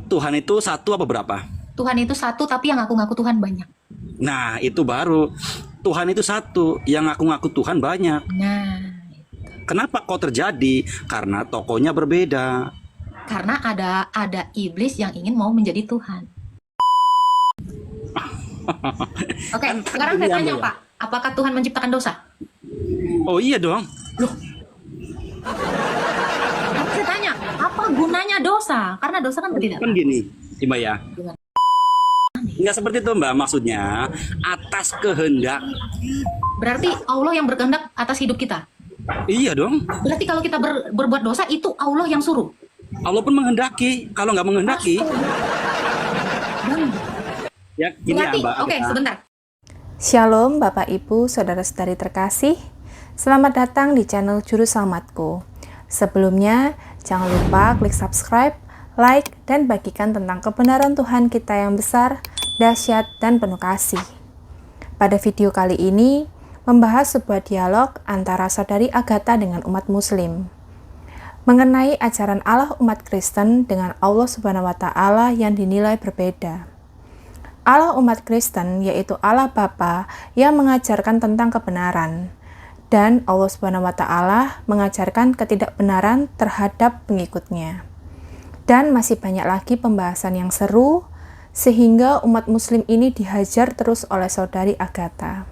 Tuhan itu satu apa berapa? Tuhan itu satu, tapi yang ngaku-ngaku Tuhan banyak. Nah, itu baru. Tuhan itu satu, yang ngaku-ngaku Tuhan banyak. Nah, Kenapa kok terjadi? Karena tokohnya berbeda. karena ada iblis yang ingin mau menjadi Tuhan. Oke, sekarang saya tanya Pak, apakah Tuhan menciptakan dosa? Oh iya dong. Tapi saya tanya, apa gunanya dosa? Karena dosa kan tidak. Kan gini, Mbak ya. Gimana? Nggak seperti itu Mbak, maksudnya atas kehendak. Berarti Allah yang berkehendak atas hidup kita. Iya dong. Berarti kalau kita berbuat dosa, itu Allah yang suruh. Allah pun menghendaki. Kalau nggak menghendaki, ya gini ya Berarti, Mbak. oke, sebentar. Shalom Bapak Ibu, Saudara-saudari terkasih. Selamat datang di channel Juru Selamatku. Sebelumnya, jangan lupa klik subscribe, like, dan bagikan tentang kebenaran Tuhan kita yang besar, dahsyat, dan penuh kasih. Pada video kali ini, membahas sebuah dialog antara Saudari Agatha dengan umat Muslim mengenai ajaran Allah umat Kristen dengan Allah Subhanahu wa Ta'ala yang dinilai berbeda. Allah umat Kristen yaitu Allah Bapa yang mengajarkan tentang kebenaran, dan Allah Subhanahu wa Ta'ala mengajarkan ketidakbenaran terhadap pengikutnya. Dan masih banyak lagi pembahasan yang seru sehingga umat Muslim ini dihajar terus oleh Saudari Agatha.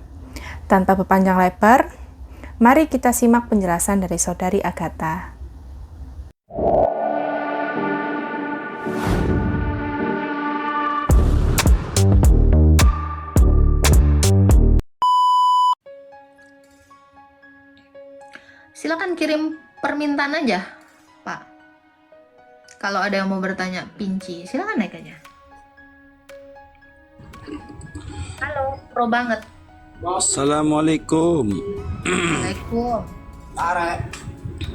Tanpa berpanjang lebar, mari kita simak penjelasan dari Saudari Agatha. Silakan kirim permintaan aja, Pak. Kalau ada yang mau bertanya, Pinci, silakan naik aja. Halo, pro banget. Assalamualaikum. Assalamualaikum.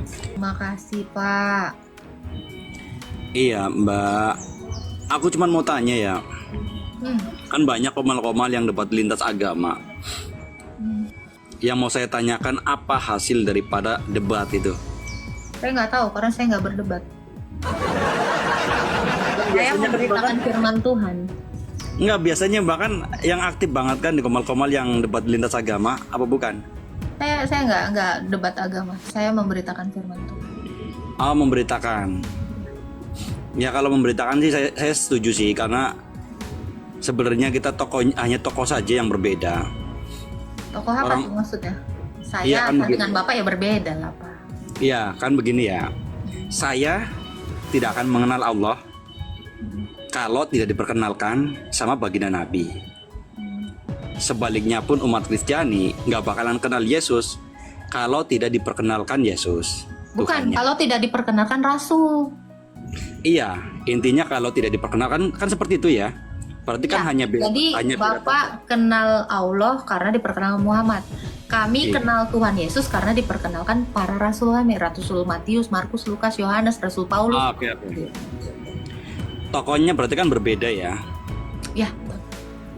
Terima kasih, Pak. Iya Mbak, aku cuma mau tanya ya. Kan banyak komal-komal yang debat lintas agama. Yang mau saya tanyakan, apa hasil daripada debat itu? Saya nggak tahu karena saya nggak berdebat. Saya memberitakan firman Tuhan. Enggak, biasanya bahkan yang aktif banget kan di komal-komal yang debat lintas agama, apa bukan? Saya nggak debat agama. Saya memberitakan firman Tuhan. Oh, memberitakan. Ya kalau memberitakan sih saya setuju sih, karena sebenarnya kita hanya tokoh saja yang berbeda. Tokoh apa tuh maksudnya? Saya Iya, kan dengan Bapak ya berbeda lah, Pak. Iya kan begini ya. Saya tidak akan mengenal Allah kalau tidak diperkenalkan sama baginda Nabi. Sebaliknya pun umat Kristiani nggak bakalan kenal Yesus kalau tidak diperkenalkan Yesus. Bukan, Tuhannya. kalau tidak diperkenalkan Rasul. Iya, intinya kalau tidak diperkenalkan kan seperti itu ya. Berarti kan Ya, jadi hanya Bapak kenal Allah karena diperkenalkan Muhammad. Kami Iya. kenal Tuhan Yesus karena diperkenalkan para rasul kami, Rasul Matius, Markus, Lukas, Yohanes, Rasul Paulus. Oke. Tokohnya berarti kan berbeda ya. Ya,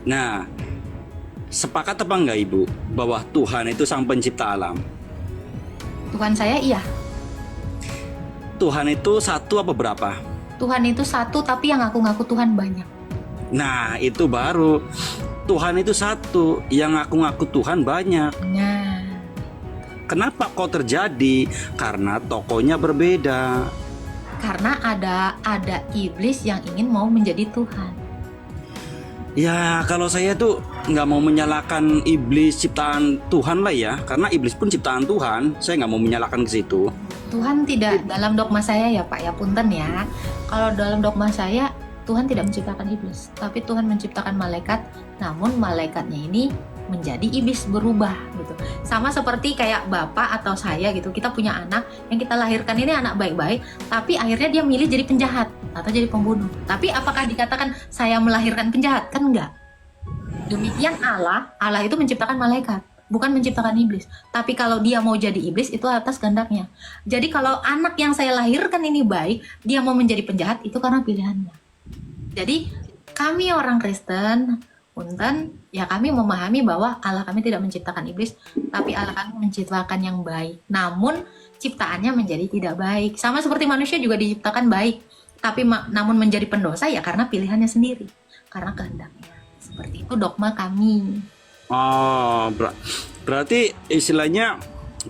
Nah, sepakat apa enggak Ibu bahwa Tuhan itu sang pencipta alam? Tuhan saya iya. Tuhan itu satu apa berapa? Tuhan itu satu, tapi yang ngaku-ngaku Tuhan banyak. Nah, itu baru. Tuhan itu satu, yang ngaku-ngaku Tuhan banyak. Nah, Kenapa kok terjadi? Karena tokohnya berbeda. karena ada iblis yang ingin mau menjadi Tuhan. Ya, kalau saya tuh nggak mau menyalahkan iblis ciptaan Tuhan lah ya, karena iblis pun ciptaan Tuhan. Saya nggak mau menyalahkan ke situ. Tuhan tidak, dalam dogma saya ya Pak, ya punten ya. Kalau dalam dogma saya, Tuhan tidak menciptakan iblis, tapi Tuhan menciptakan malaikat, namun malaikatnya ini menjadi iblis, berubah gitu. Sama seperti kayak Bapak atau saya gitu, kita punya anak yang kita lahirkan ini anak baik-baik, tapi akhirnya dia milih jadi penjahat atau jadi pembunuh. Tapi apakah dikatakan saya melahirkan penjahat? Kan enggak. Demikian Allah itu menciptakan malaikat, bukan menciptakan iblis. Tapi kalau dia mau jadi iblis, itu atas kehendaknya. Jadi kalau anak yang saya lahirkan ini baik, dia mau menjadi penjahat, itu karena pilihannya. Jadi kami orang Kristen, punten, ya kami memahami bahwa Allah kami tidak menciptakan iblis, tapi Allah kami menciptakan yang baik. Namun ciptaannya menjadi tidak baik. Sama seperti manusia juga diciptakan baik, tapi namun menjadi pendosa ya karena pilihannya sendiri, karena kehendaknya. Seperti itu dogma kami. Oh, berarti istilahnya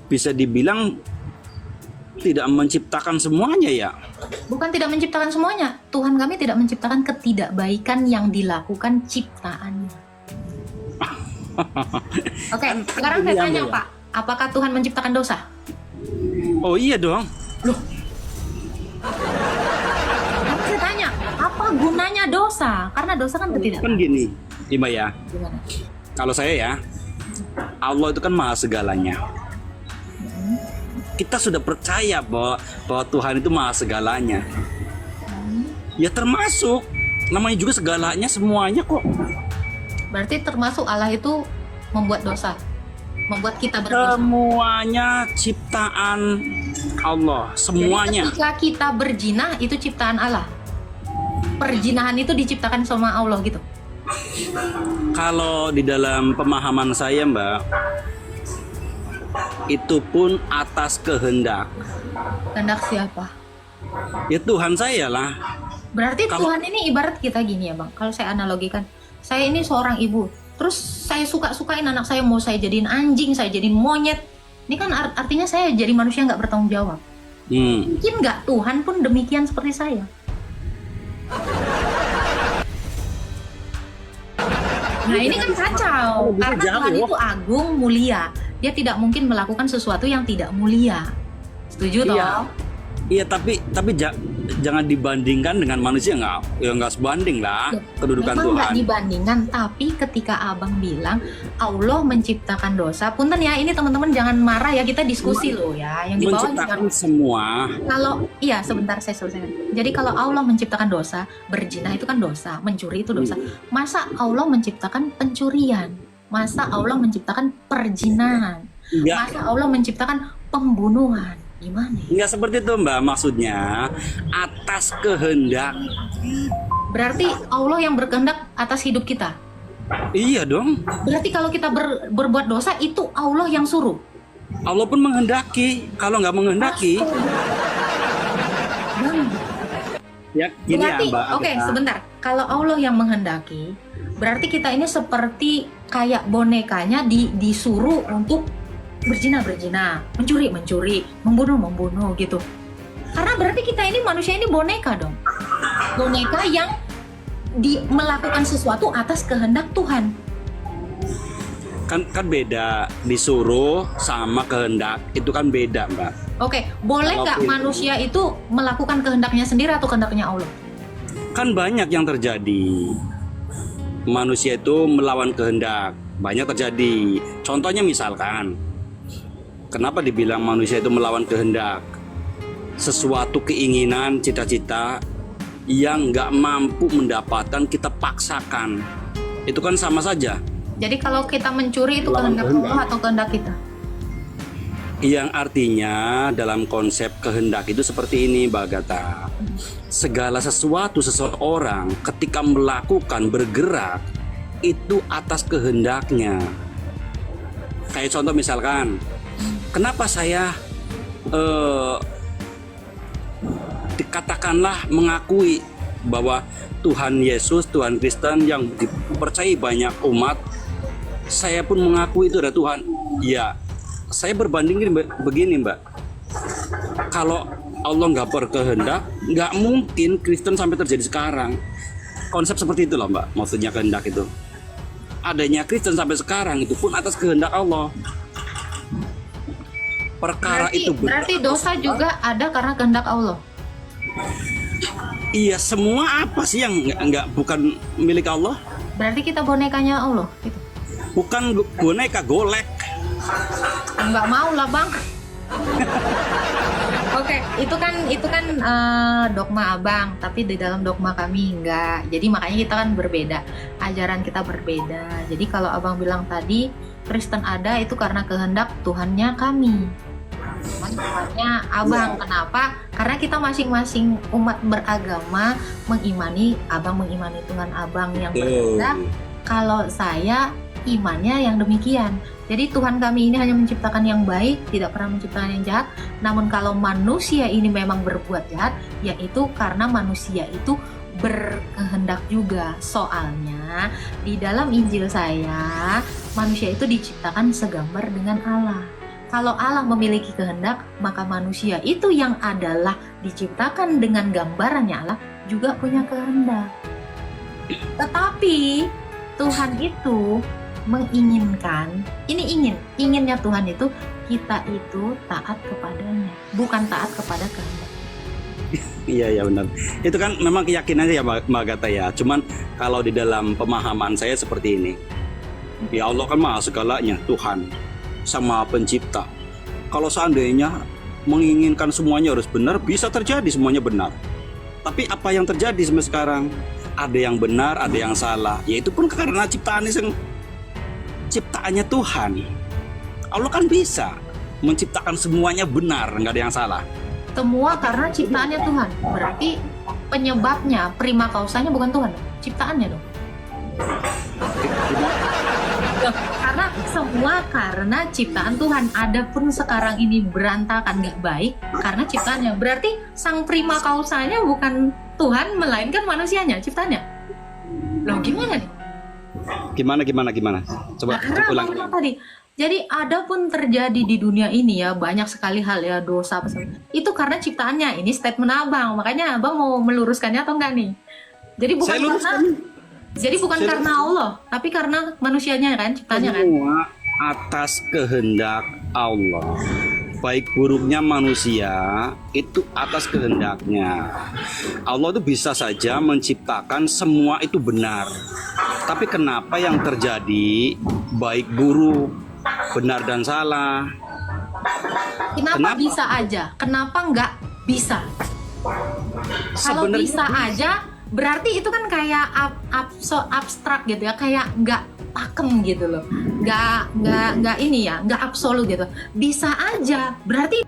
bisa dibilang tidak menciptakan semuanya ya? Bukan tidak menciptakan semuanya, Tuhan kami tidak menciptakan ketidakbaikan yang dilakukan ciptaannya. Oke, sekarang saya tanya Pak, apakah Tuhan menciptakan dosa? Oh iya dong. Loh, saya tanya, apa gunanya dosa? Karena dosa kan Kan ketidakbaikan. gini, Mbak ya. Gimana? Kalau saya ya, Allah itu kan maha segalanya. Kita sudah percaya bahwa Tuhan itu maha segalanya. Ya termasuk, namanya juga segalanya semuanya kok. Berarti termasuk Allah itu membuat dosa, membuat kita berdosa. Semuanya ciptaan Allah, semuanya. Jadi ketika kita berzina itu ciptaan Allah. Perzinahan itu diciptakan sama Allah gitu. Kalau di dalam pemahaman saya Mbak, itu pun atas kehendak. Kehendak siapa? Ya Tuhan saya lah. Berarti Kalau- Tuhan ini ibarat kita gini ya Bang. Kalau saya analogikan, saya ini seorang ibu. Terus saya suka-sukain anak saya, mau saya jadiin anjing, saya jadiin monyet. Ini kan artinya saya jadi manusia nggak bertanggung jawab. Mungkin nggak Tuhan pun demikian seperti saya. Nah ini kan kacau. Bisa Karena jauh. Tuhan itu agung, mulia. Dia tidak mungkin melakukan sesuatu yang tidak mulia. Setuju toh? Iya tapi jangan dibandingkan dengan manusia, nggak sebanding lah kedudukan Memang Tuhan. nggak dibandingkan, tapi ketika abang bilang Allah menciptakan dosa, punten ya, ini teman-teman jangan marah ya, kita diskusi loh ya, yang di bawah Menciptakan jangan. semua. Kalau iya sebentar saya selesaikan. Jadi kalau Allah menciptakan dosa, berzina itu kan dosa, mencuri itu dosa. Masa Allah menciptakan pencurian? Masa Allah menciptakan perzinahan? Nggak, Masa Allah menciptakan pembunuhan? Gimana ya? nggak seperti itu Mbak, maksudnya atas kehendak. Berarti Allah yang berkehendak atas hidup kita. Iya dong. Berarti kalau kita berbuat dosa itu Allah yang suruh. Allah pun menghendaki. Kalau nggak menghendaki, Bang, ya gini berarti, ya Mbak. oke, sebentar. Kalau Allah yang menghendaki, berarti kita ini seperti kayak bonekanya disuruh untuk berzina, mencuri, membunuh gitu. Karena berarti kita ini manusia ini boneka dong. Boneka yang melakukan sesuatu atas kehendak Tuhan. Kan beda, disuruh sama kehendak itu kan beda Mbak. Oke, boleh nggak Kalau manusia itu melakukan kehendaknya sendiri atau kehendaknya Allah? Kan banyak yang terjadi. Manusia itu melawan kehendak, banyak terjadi. Contohnya misalkan, kenapa dibilang manusia itu melawan kehendak? Sesuatu keinginan, cita-cita yang nggak mampu mendapatkan kita paksakan. Itu kan sama saja. Jadi kalau kita mencuri itu Melawan kehendak kehendak. Allah atau kehendak kita? Yang artinya dalam konsep kehendak itu seperti ini Mbak Agatha. Segala sesuatu seseorang ketika melakukan, bergerak, itu atas kehendaknya. Kayak contoh misalkan, kenapa saya dikatakanlah mengakui bahwa Tuhan Yesus, Tuhan Kristen yang dipercayai banyak umat, saya pun mengakui itu ada Tuhan. Ya, saya berbandingin begini Mbak, kalau Allah nggak berkehendak, nggak mungkin Kristen sampai terjadi sekarang. Konsep seperti itu loh Mbak, maksudnya kehendak itu. Adanya Kristen sampai sekarang itu pun atas kehendak Allah. Perkara itu Berarti dosa juga ada karena kehendak Allah. Iya, semua apa sih yang nggak bukan milik Allah? Berarti kita bonekanya Allah gitu. Bukan boneka, golek. Nggak mau lah bang. Oke, itu kan dogma abang, tapi di dalam dogma kami enggak. Jadi makanya kita kan berbeda, ajaran kita berbeda. Jadi kalau abang bilang tadi Kristen ada itu karena kehendak Tuhannya kami. Tuhannya abang, kenapa? Karena kita masing-masing umat beragama mengimani, abang mengimani Tuhan abang yang berbeda. Kalau saya imannya yang demikian. Jadi Tuhan kami ini hanya menciptakan yang baik, tidak pernah menciptakan yang jahat. Namun kalau manusia ini memang berbuat jahat, yaitu karena manusia itu berkehendak juga. Soalnya di dalam Injil saya, manusia itu diciptakan segambar dengan Allah. Kalau Allah memiliki kehendak, maka manusia itu yang adalah diciptakan dengan gambarannya Allah juga punya kehendak. Tetapi Tuhan itu menginginkan, inginnya Tuhan itu kita itu taat kepadanya, bukan taat kepada kehendak. Iya benar. Itu kan memang keyakinannya ya Mbak Agatha ya. Cuman kalau di dalam pemahaman saya seperti ini. Ya Allah kan maha segalanya, Tuhan sama pencipta. Kalau seandainya menginginkan semuanya harus benar, bisa terjadi semuanya benar. Tapi apa yang terjadi sampai sekarang? Ada yang benar, ada yang salah. Yaitu pun karena ciptaannya Tuhan. Allah kan bisa menciptakan semuanya benar, nggak ada yang salah. Semua karena ciptaannya Tuhan. Berarti penyebabnya, prima causanya bukan Tuhan, ciptaannya dong. Karena semua karena ciptaan Tuhan. Adapun sekarang ini berantakan nggak baik karena ciptaannya. Berarti sang prima causanya bukan Tuhan, melainkan manusianya, ciptaannya. Loh gimana nih? Gimana? Coba Karena ulang. Abang bilang tadi. Jadi adapun terjadi di dunia ini ya banyak sekali hal ya, dosa apa segala. Itu karena ciptaannya. Ini statement Abang. Makanya Abang mau meluruskannya atau enggak nih? Jadi bukan karena Allah, tapi karena manusianya kan, ciptanya kan. Semua atas kehendak Allah. Baik buruknya manusia itu atas kehendaknya. Allah itu bisa saja menciptakan semua itu benar. Tapi kenapa yang terjadi baik buruk, benar dan salah? Kenapa bisa aja? Kenapa nggak bisa? Kalau Sebenarnya bisa aja, berarti itu kan kayak abstrak gitu ya, kayak nggak pakem gitu loh, nggak ini ya, nggak absolut gitu. Bisa aja, berarti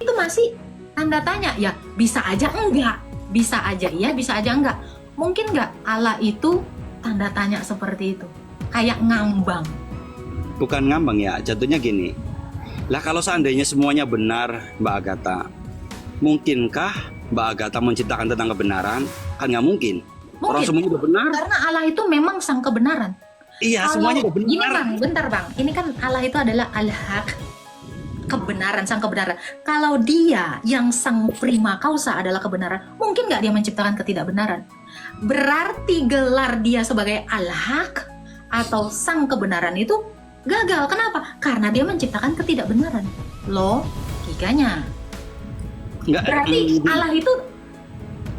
itu masih tanda tanya ya. Bisa aja enggak, bisa aja iya, bisa aja enggak. Mungkin nggak Allah itu tanda tanya seperti itu, kayak ngambang. bukan ngambang ya, jatuhnya gini. Lah kalau seandainya semuanya benar, Mbak Agatha, mungkinkah Mbak Agatha menciptakan tentang kebenaran? Kan nggak mungkin. Orang semuanya udah benar. Karena Allah itu memang sang kebenaran. Iya, semuanya udah benar. Gini Bang, bentar Bang. Ini kan Allah itu adalah al-haq, kebenaran, sang kebenaran. Kalau dia yang sang prima causa adalah kebenaran, mungkin nggak dia menciptakan ketidakbenaran? Berarti gelar dia sebagai al-haq atau sang kebenaran itu gagal. Kenapa? Karena dia menciptakan ketidakbenaran. Logikanya. Berarti Allah itu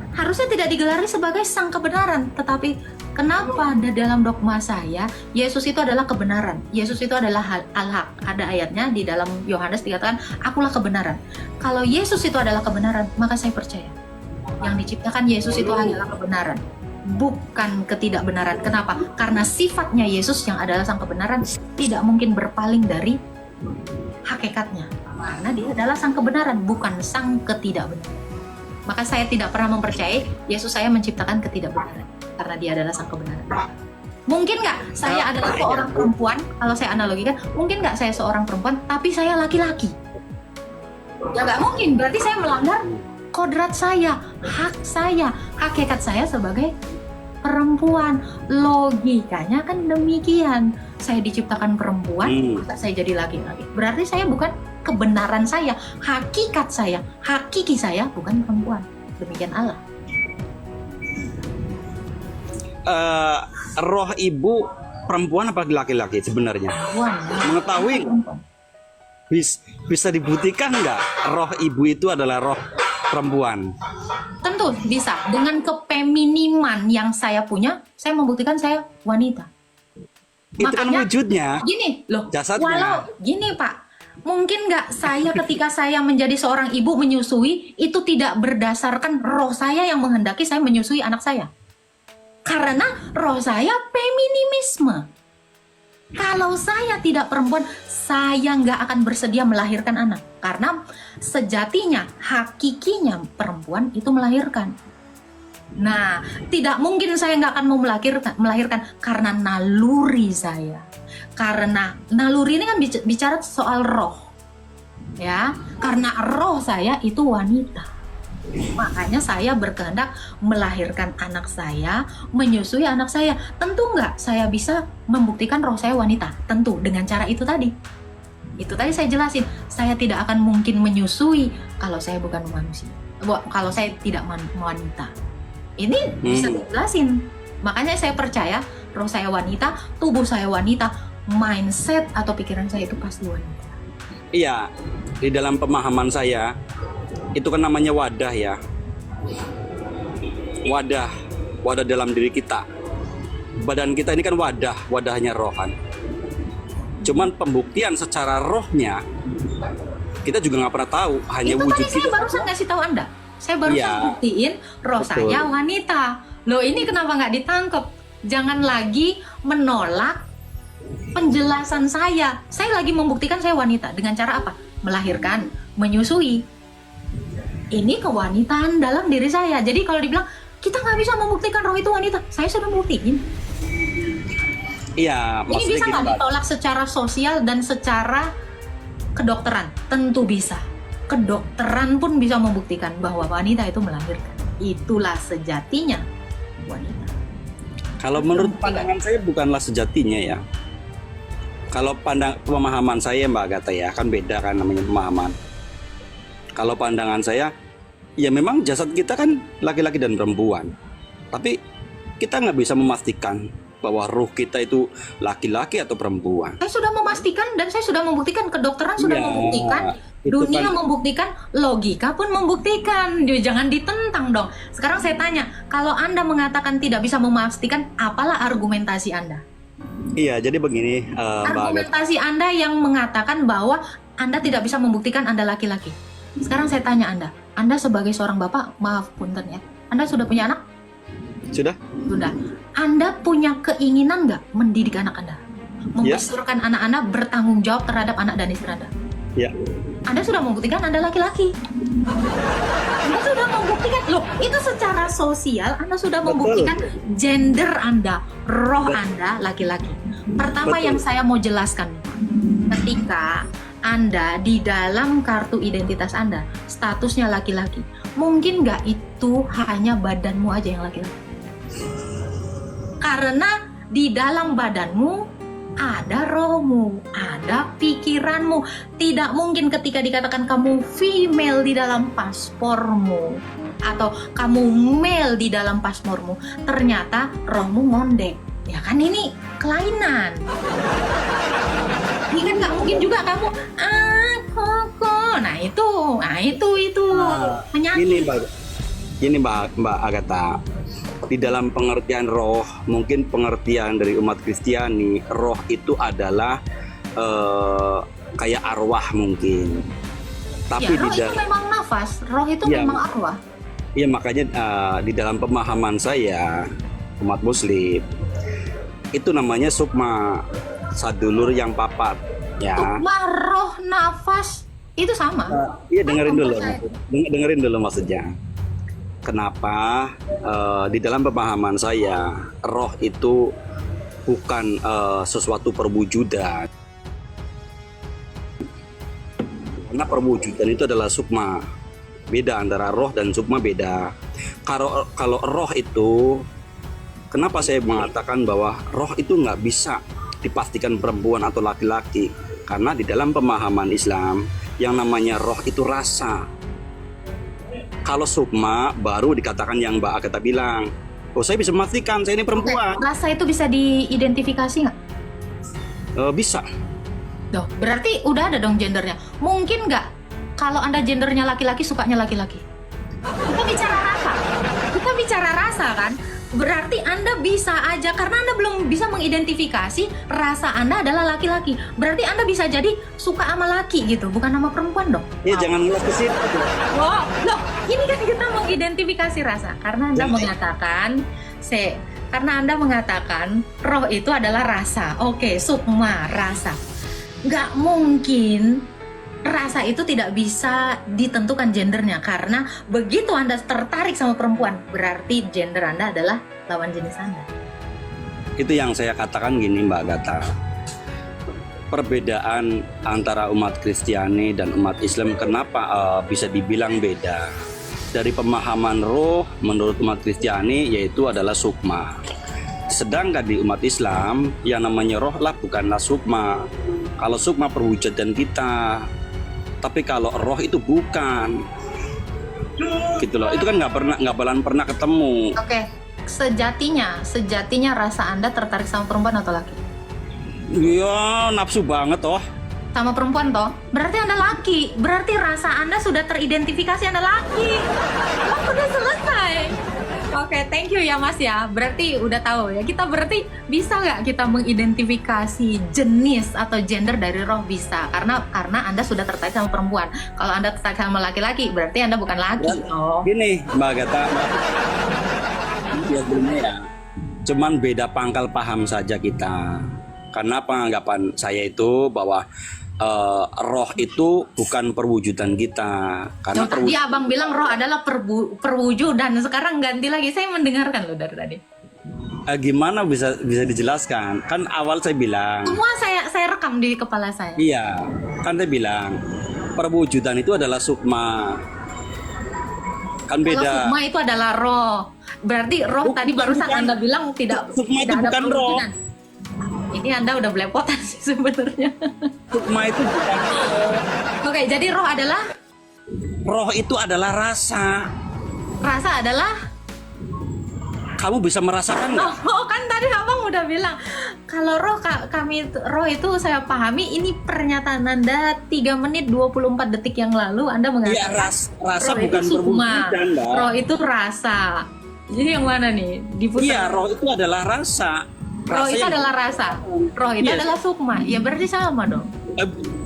harusnya tidak digelari sebagai sang kebenaran, tetapi kenapa dalam dogma saya Yesus itu adalah kebenaran, Yesus itu adalah al-haq. Ada ayatnya di dalam Yohanes dikatakan akulah kebenaran. Kalau Yesus itu adalah kebenaran, maka saya percaya yang diciptakan Yesus itu adalah kebenaran, bukan ketidakbenaran. Kenapa? Karena sifatnya Yesus yang adalah sang kebenaran tidak mungkin berpaling dari hakikatnya, karena dia adalah sang kebenaran, bukan sang ketidakbenaran. Maka saya tidak pernah mempercayai Yesus saya menciptakan ketidakbenaran, karena dia adalah sang kebenaran. Mungkin nggak saya adalah seorang perempuan, kalau saya analogikan, mungkin nggak saya seorang perempuan, tapi saya laki-laki? Ya nggak mungkin, berarti saya melanggar kodrat saya, hak saya, hakikat saya sebagai perempuan. Logikanya kan demikian. Saya diciptakan perempuan, maka saya jadi laki-laki. Berarti saya bukan kebenaran saya, hakikat saya, hakiki saya bukan perempuan. Demikian Allah. Roh ibu perempuan apa laki-laki sebenarnya? Perempuan. Mengetahui bisa dibuktikan nggak roh ibu itu adalah roh perempuan? Tentu bisa. Dengan kepeminiman yang saya punya, saya membuktikan saya wanita. Itu kan wujudnya. Gini loh, Jasadnya. walau gini Pak, mungkin nggak saya ketika saya menjadi seorang ibu menyusui itu tidak berdasarkan roh saya yang menghendaki saya menyusui anak saya, karena roh saya feminisme. Kalau saya tidak perempuan, saya nggak akan bersedia melahirkan anak, karena sejatinya, hakikinya perempuan itu melahirkan. Nah, tidak mungkin saya nggak akan mau melahirkan karena naluri saya. Karena naluri ini kan bicara soal roh, ya. Karena roh saya itu wanita, makanya saya berkehendak melahirkan anak saya, menyusui anak saya. Tentu nggak saya bisa membuktikan roh saya wanita, tentu dengan cara itu tadi. Itu tadi saya jelasin, saya tidak akan mungkin menyusui kalau saya bukan manusia, kalau saya tidak wanita. Ini bisa dijelasin. Makanya saya percaya roh saya wanita, tubuh saya wanita, mindset atau pikiran saya itu pasti wanita. Iya, di dalam pemahaman saya itu kan namanya wadah ya. Wadah dalam diri kita. Badan kita ini kan wadahnya roh kan. Cuman pembuktian secara rohnya kita juga nggak pernah tahu, hanya itu wujud tadi saya kita. barusan ngasih tahu Anda. Saya barusan buktiin roh Betul. saya wanita. Loh, ini kenapa nggak ditangkep? Jangan lagi menolak penjelasan saya. Saya lagi membuktikan saya wanita dengan cara apa? Melahirkan, menyusui. Ini kewanitaan dalam diri saya. Jadi kalau dibilang kita nggak bisa membuktikan roh itu wanita, saya sudah buktiin. Iya, Ini maksudnya bisa gini, nggak Mbak. ditolak secara sosial dan secara kedokteran? Tentu bisa. Kedokteran pun bisa membuktikan bahwa wanita itu melahirkan. Itulah sejatinya wanita. Kalau menurut pandangan saya bukanlah sejatinya ya. Kalau pemahaman saya Mbak Agatha ya, kan beda kan namanya pemahaman. Kalau pandangan saya, ya memang jasad kita kan laki-laki dan perempuan. Tapi kita nggak bisa memastikan bahwa ruh kita itu laki-laki atau perempuan. Saya sudah memastikan dan saya sudah membuktikan, kedokteran sudah Ya, membuktikan, itu dunia kan- membuktikan, logika pun membuktikan. Jangan ditentang dong. Sekarang saya tanya, kalau Anda mengatakan tidak bisa memastikan, apalah argumentasi Anda? Iya, jadi begini Mbak Agatha. Argumentasi Anda yang mengatakan bahwa Anda tidak bisa membuktikan Anda laki-laki. Sekarang saya tanya Anda sebagai seorang bapak, maaf punten ya, Anda sudah punya anak? Sudah? Sudah. Anda punya keinginan nggak mendidik anak Anda? Membesarkan anak-anak, bertanggung jawab terhadap anak dan istri Anda? Ya. Anda sudah membuktikan Anda laki-laki. Anda sudah membuktikan, loh, itu secara sosial Anda sudah Betul. membuktikan gender Anda, roh Anda laki-laki. Pertama Betul. yang saya mau jelaskan, ketika Anda di dalam kartu identitas Anda statusnya laki-laki, mungkin nggak itu hanya badanmu aja yang laki-laki? Karena di dalam badanmu ada rohmu, ada pikiranmu. Tidak mungkin ketika dikatakan kamu female di dalam paspormu atau kamu male di dalam paspormu, ternyata rohmu ngondek. Ya kan, ini kelainan. Ini kan nggak mungkin juga kamu koko. Nah itu penyakit. Ini Mbak Agatha. Di dalam pengertian roh, mungkin pengertian dari umat Kristiani, roh itu adalah kayak arwah mungkin. Tapi Ya, roh itu memang nafas, roh itu Ya. memang arwah. Iya, makanya di dalam pemahaman saya umat Muslim itu namanya sukma, sadulur yang papat, ya. Sukma, roh, nafas itu sama. Iya, dengerin dulu maksudnya. Kenapa di dalam pemahaman saya roh itu bukan sesuatu perwujudan. Karena perwujudan itu adalah sukma. Beda antara roh dan sukma, beda. Kalau roh itu, kenapa saya mengatakan bahwa roh itu nggak bisa dipastikan perempuan atau laki-laki? Karena di dalam pemahaman Islam yang namanya roh itu rasa. Kalau sukma baru dikatakan yang Mbak Agatha bilang, oh saya bisa memastikan saya ini perempuan. Rasa itu bisa diidentifikasi nggak? Bisa. Loh, berarti udah ada dong gendernya. Mungkin nggak kalau Anda gendernya laki-laki, sukanya laki-laki? Kita bicara rasa kan? Berarti Anda bisa aja, karena Anda belum bisa mengidentifikasi rasa Anda adalah laki-laki. Berarti Anda bisa jadi suka sama laki gitu, bukan sama perempuan dong. Ya jangan ngelas ke situ. Wow, loh, ini kan kita mengidentifikasi rasa karena Anda mengatakan roh itu adalah rasa. Oke, sukma, rasa. Nggak mungkin rasa itu tidak bisa ditentukan gendernya, karena begitu Anda tertarik sama perempuan, berarti gender Anda adalah lawan jenis Anda. Itu yang saya katakan gini Mbak Agatha. Perbedaan antara umat Kristiani dan umat Islam kenapa bisa dibilang beda? Dari pemahaman roh menurut umat Kristiani yaitu adalah sukma. Sedangkan di umat Islam yang namanya roh lah bukanlah sukma. Kalau sukma perwujudan kita, tapi kalau roh itu bukan. Gitu loh. Itu kan nggak pernah ketemu. Oke, sejatinya rasa Anda tertarik sama perempuan atau laki? Iya, nafsu banget toh. Sama perempuan toh? Berarti Anda laki. Berarti rasa Anda sudah teridentifikasi Anda laki. Oh, udah selesai. Oke, thank you ya Mas ya. Berarti udah tahu ya. Kita berarti bisa nggak kita mengidentifikasi jenis atau gender dari roh? Bisa. Karena Anda sudah tertarik sama perempuan. Kalau Anda tertarik sama laki-laki, berarti Anda bukan laki. Oh. Gini Mbak Agatha, ya, cuman beda pangkal paham saja kita. Karena penganggapan saya itu bahwa roh itu bukan perwujudan kita. Karena tadi abang bilang roh adalah perwujudan. Sekarang ganti lagi. Saya mendengarkan loh dari tadi. Gimana bisa dijelaskan? Kan awal saya bilang. Semua saya rekam di kepala saya. Iya, kan saya bilang perwujudan itu adalah sukma. Kan beda. Kalau sukma itu adalah roh. Berarti roh tadi barusan Anda bilang tidak sukma itu ada bukan roh. Ini Anda udah belepotan sih sebenarnya. Sukma itu bukan roh. Oke, jadi roh adalah? Roh itu adalah rasa. Rasa adalah? Kamu bisa merasakan nggak? Oh, kan tadi abang udah bilang kalau roh roh itu saya pahami ini pernyataan Anda 3 menit 24 detik yang lalu Anda mengatakan Iya, rasa roh bukan itu sukma, perwujudan, Mbak. roh itu rasa. Jadi yang mana nih? Diputar. Iya, roh itu adalah rasa. Roh itu adalah rasa. Roh itu Yes. adalah sukma. Ya berarti sama dong.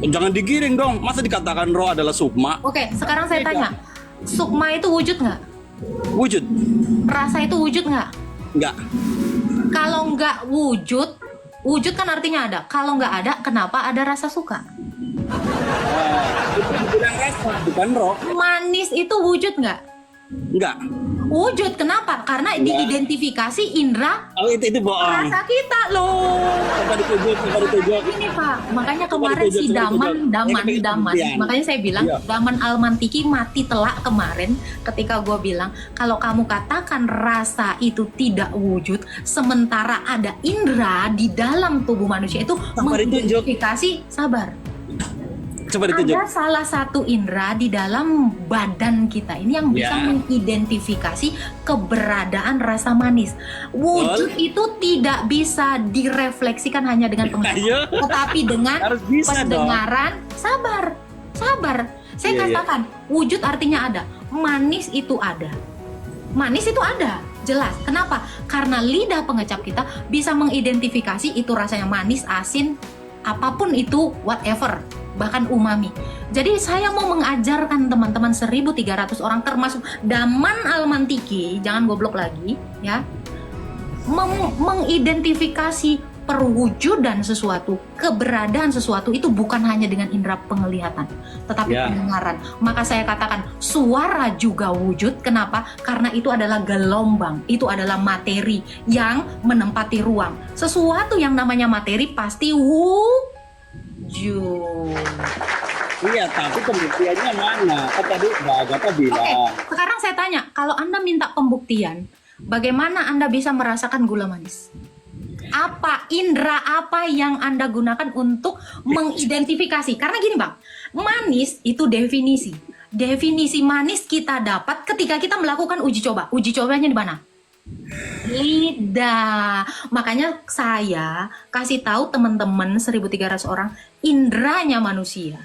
Jangan digiring dong. Masa dikatakan roh adalah sukma? Oke, sekarang saya tanya. Sukma itu wujud nggak? Wujud? Rasa itu wujud nggak? Enggak. Kalau nggak wujud kan artinya ada. Kalau nggak ada, kenapa ada rasa suka? Itu dibilang rasa, bukan roh. Manis itu wujud nggak? Enggak. Wujud, kenapa? Karena diidentifikasi indera Oh, itu bohong. rasa kita loh. Coba ditunjuk. Ini Pak, makanya kemarin ditunjuk, si coba Daman. ditunjuk. Makanya saya bilang Iya. Daman Almantiki mati telak kemarin ketika gue bilang kalau kamu katakan rasa itu tidak wujud, sementara ada indera di dalam tubuh manusia itu Sabar, ditunjuk. mengidentifikasi sabar. Coba ditunjuk. Ada salah satu indera di dalam badan kita ini yang bisa Ya. mengidentifikasi keberadaan rasa manis. Wujud itu tidak bisa direfleksikan hanya dengan penglihatan, Ayo. tetapi dengan Harus bisa pendengaran. Sabar. Saya Iya, iya. katakan wujud artinya ada, manis itu ada. Manis itu ada, jelas. Kenapa? Karena lidah pengecap kita bisa mengidentifikasi itu rasanya manis, asin, apapun itu, whatever, bahkan umami. Jadi saya mau mengajarkan teman-teman 1.300 orang termasuk Daman Almantiki, jangan goblok lagi ya, mengidentifikasi perwujudan sesuatu, keberadaan sesuatu itu bukan hanya dengan indera penglihatan, tetapi Ya. pendengaran. Maka saya katakan suara juga wujud. Kenapa? Karena itu adalah gelombang, itu adalah materi yang menempati ruang. Sesuatu yang namanya materi pasti wujud. Iya, tapi pembuktiannya mana? Kan tadi Mbak Agatha Oke, bilang. sekarang saya tanya, kalau Anda minta pembuktian, bagaimana Anda bisa merasakan gula manis? Apa indera apa yang Anda gunakan untuk mengidentifikasi? Karena gini Bang, manis itu definisi. Definisi manis kita dapat ketika kita melakukan uji coba. Uji cobanya di mana? Lidah. Makanya saya kasih tahu teman-teman 1.300 orang, inderanya manusia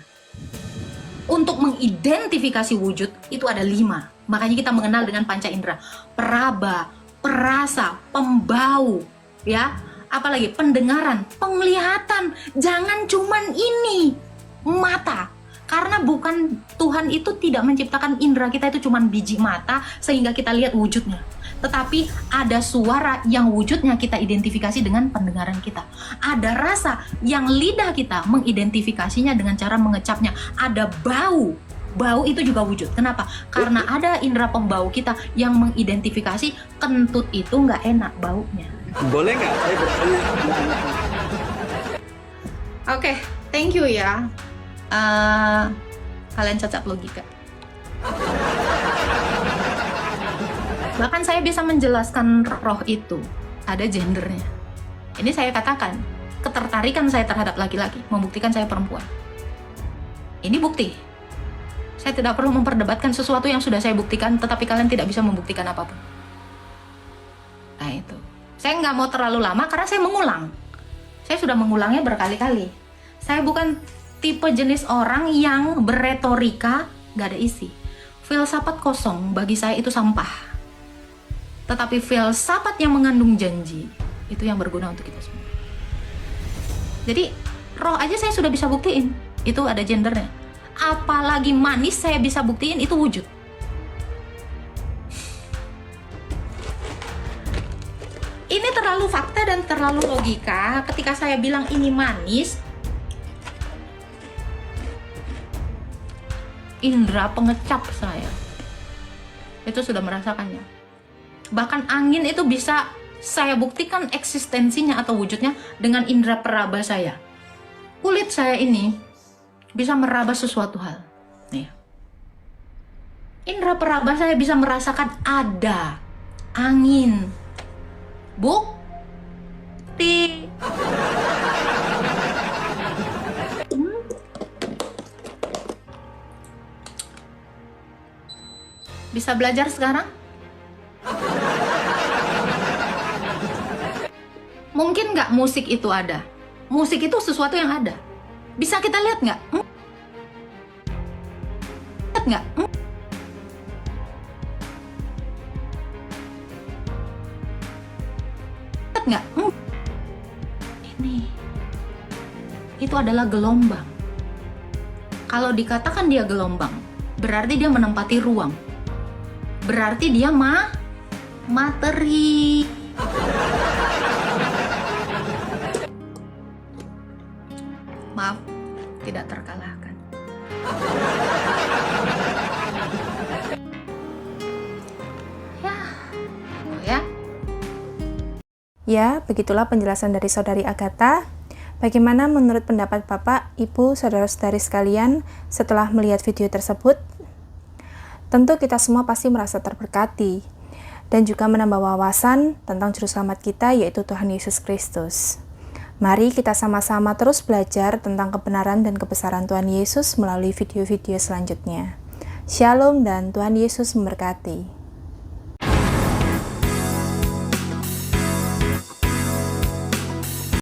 untuk mengidentifikasi wujud itu ada 5. Makanya kita mengenal dengan panca indera: peraba, perasa, pembau, ya. Apalagi pendengaran, penglihatan. Jangan cuman ini, mata. Karena bukan, Tuhan itu tidak menciptakan indera kita itu cuman biji mata sehingga kita lihat wujudnya. Tetapi ada suara yang wujudnya kita identifikasi dengan pendengaran kita. Ada rasa yang lidah kita mengidentifikasinya dengan cara mengecapnya. Ada bau. Bau itu juga wujud. Kenapa? Karena ada indera pembau kita yang mengidentifikasi kentut itu nggak enak baunya. Boleh nggak saya bertanya? Oke, thank you ya. Kalian cacat logika. Bahkan saya bisa menjelaskan roh itu ada gendernya. Ini saya katakan, ketertarikan saya terhadap laki-laki membuktikan saya perempuan. Ini bukti. Saya tidak perlu memperdebatkan sesuatu yang sudah saya buktikan, tetapi kalian tidak bisa membuktikan apapun. Nah itu. Saya nggak mau terlalu lama karena saya mengulang. Saya sudah mengulangnya berkali-kali. Saya bukan tipe jenis orang yang berretorika nggak ada isi. Filsafat kosong bagi saya itu sampah. Tetapi filsafat yang mengandung janji itu yang berguna untuk kita semua. Jadi roh aja saya sudah bisa buktiin itu ada gendernya. Apalagi manis saya bisa buktiin itu wujud. Ini terlalu fakta dan terlalu logika. Ketika saya bilang ini manis, indera pengecap saya itu sudah merasakannya. Bahkan angin itu bisa saya buktikan eksistensinya atau wujudnya dengan indera peraba saya. Kulit saya ini bisa meraba sesuatu hal. Nih. Indera peraba saya bisa merasakan ada angin. Bukti. Bisa belajar sekarang? Mungkin nggak musik itu ada? Musik itu sesuatu yang ada. Bisa kita lihat nggak? Lihat nggak? Lihat nggak? Ini. Itu adalah gelombang. Kalau dikatakan dia gelombang, berarti dia menempati ruang. Berarti dia materi. Maaf, tidak terkalahkan. Ya. Ya, begitulah penjelasan dari Saudari Agatha. Bagaimana menurut pendapat Bapak, Ibu, Saudara-saudari sekalian setelah melihat video tersebut? Tentu kita semua pasti merasa terberkati dan juga menambah wawasan tentang juru selamat kita, yaitu Tuhan Yesus Kristus. Mari kita sama-sama terus belajar tentang kebenaran dan kebesaran Tuhan Yesus melalui video-video selanjutnya. Shalom dan Tuhan Yesus memberkati.